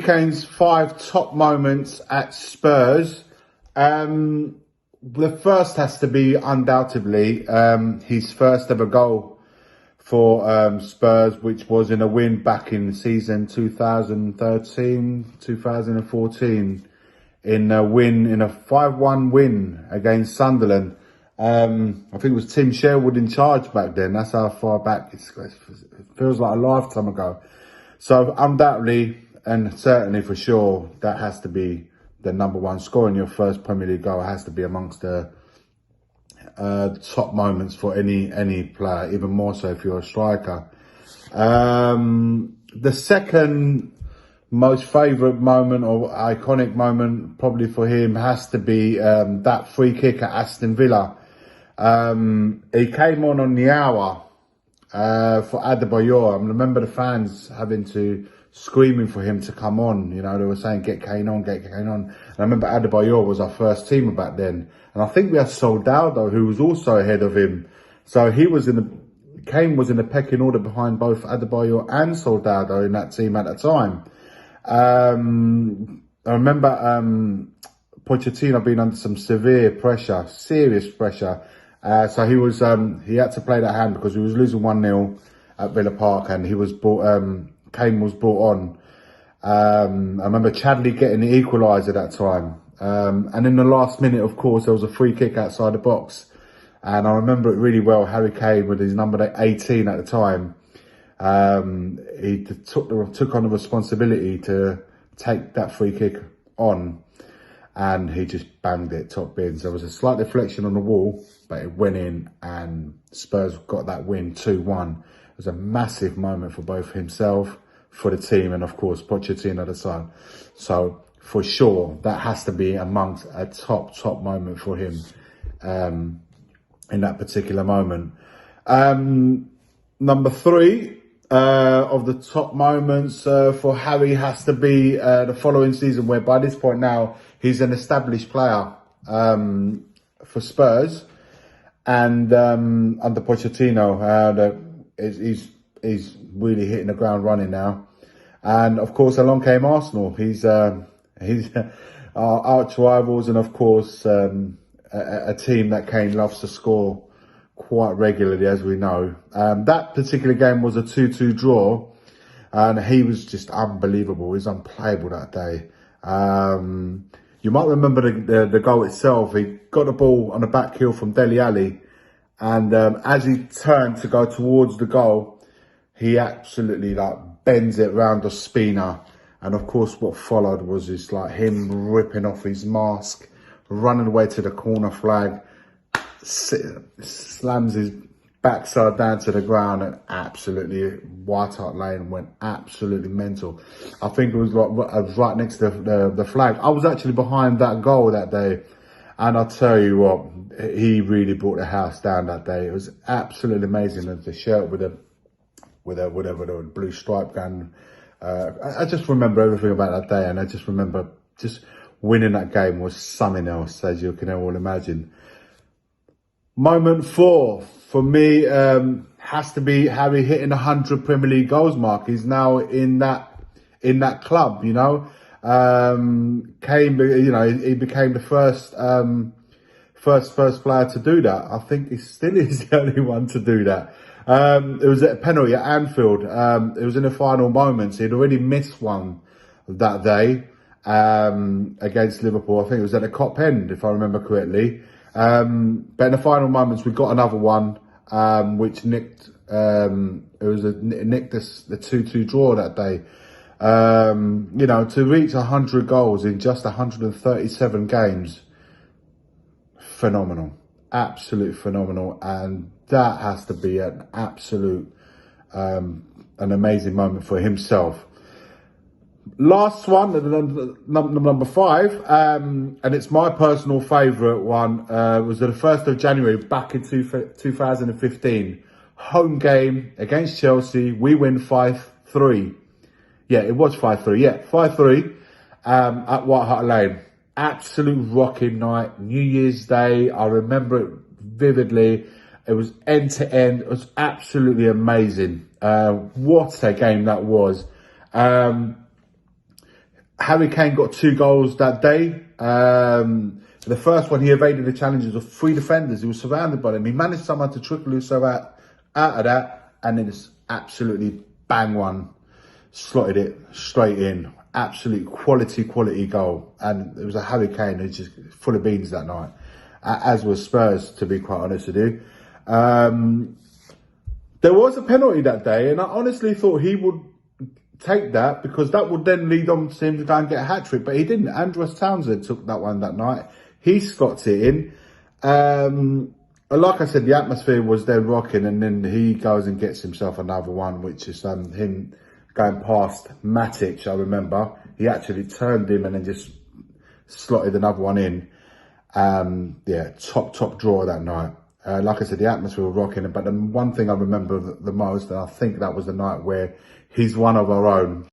Kane's 5 top moments at Spurs. The first has to be undoubtedly his first ever goal for Spurs, which was in a win back in the season 2013-2014, in a 5-1 win against Sunderland. I think it was Tim Sherwood in charge back then. That's how far back it feels like a lifetime ago. So undoubtedly, and certainly for sure, that has to be the number one. Scoring your first Premier League goal has to be amongst the top moments for any player, even more so if you're a striker. The second most favourite moment or iconic moment probably for him has to be that free kick at Aston Villa. He came on the hour for Adebayor. I remember the fans having to screaming for him to come on. You know, they were saying, get Kane on, get Kane on. And I remember Adebayor was our first teamer back then. And I think we had Soldado, who was also ahead of him. So Kane was in the pecking order behind both Adebayor and Soldado in that team at the time. I remember Pochettino being under some severe pressure, serious pressure. So he had to play that hand because he was losing 1-0 at Villa Park, and Kane was brought on. I remember Chadley getting the equaliser at that time. And in the last minute, of course, there was a free kick outside the box. And I remember it really well. Harry Kane, with his number 18 at the time, he took on the responsibility to take that free kick on. And he just banged it top bins. There was a slight deflection on the wall, but it went in, and Spurs got that win 2-1. It was a massive moment for both himself, for the team, and of course Pochettino at the side. So for sure, that has to be amongst a top moment for him in that particular moment. Number 3 of the top moments for Harry has to be the following season, where by this point now he's an established player for Spurs, and under Pochettino, he's really hitting the ground running now. And of course, along came Arsenal. He's our arch rivals, and of course a team that Kane loves to score quite regularly, as we know. That particular game was a 2-2 draw, and he was just unbelievable. He was unplayable that day. You might remember the goal itself. He got the ball on the back heel from Dele Alli, and as he turned to go towards the goal, he absolutely bends it round the spinner. And of course, what followed was just him ripping off his mask, running away to the corner flag, slams his backside down to the ground, and absolutely White Hart Lane went absolutely mental. I think it was right next to the flag. I was actually behind that goal that day, and I'll tell you what, he really brought the house down that day. It was absolutely amazing. And the shirt with a blue stripe going. I just remember everything about that day, and I just remember just winning that game was something else, as you can all imagine. Moment 4 for me has to be Harry hitting 100 Premier League goals mark. He's now in that club, you know. Kane, you know, he became the first player to do that. I think he still is the only one to do that. It was a penalty at Anfield. It was in the final moments. He'd already missed one that day against Liverpool. I think it was at the Cop End, if I remember correctly. But in the final moments, we got another one, which nicked the 2-2 draw that day. You know, to reach 100 goals in just 137 games, phenomenal, absolute phenomenal. And that has to be an absolute, an amazing moment for himself. Last one, number 5, and it's my personal favourite one, was the 1st of January back in 2015. Home game against Chelsea. We win 5-3. Yeah, it was 5-3. Yeah, 5-3 at White Hart Lane. Absolute rocking night. New Year's Day. I remember it vividly. It was end to end. It was absolutely amazing. What a game that was. Harry Kane got 2 goals that day. The first one, he evaded the challenges of 3 defenders. He was surrounded by them. He managed somehow to trickle himself out of that, and then it's absolutely bang one. Slotted it straight in. Absolute quality goal. And it was a Harry Kane who's just full of beans that night. As was Spurs, to be quite honest with you. There was a penalty that day, and I honestly thought he would take that, because that would then lead on to him to go and get a hat-trick, but he didn't. Andros Townsend took that one that night. He slots it in. Like I said, the atmosphere was then rocking, and then he goes and gets himself another one, which is him going past Matic, I remember. He actually turned him and then just slotted another one in. Yeah, top draw that night. Like I said, the atmosphere was rocking, but the one thing I remember the most, and I think that was the night where he's one of our own.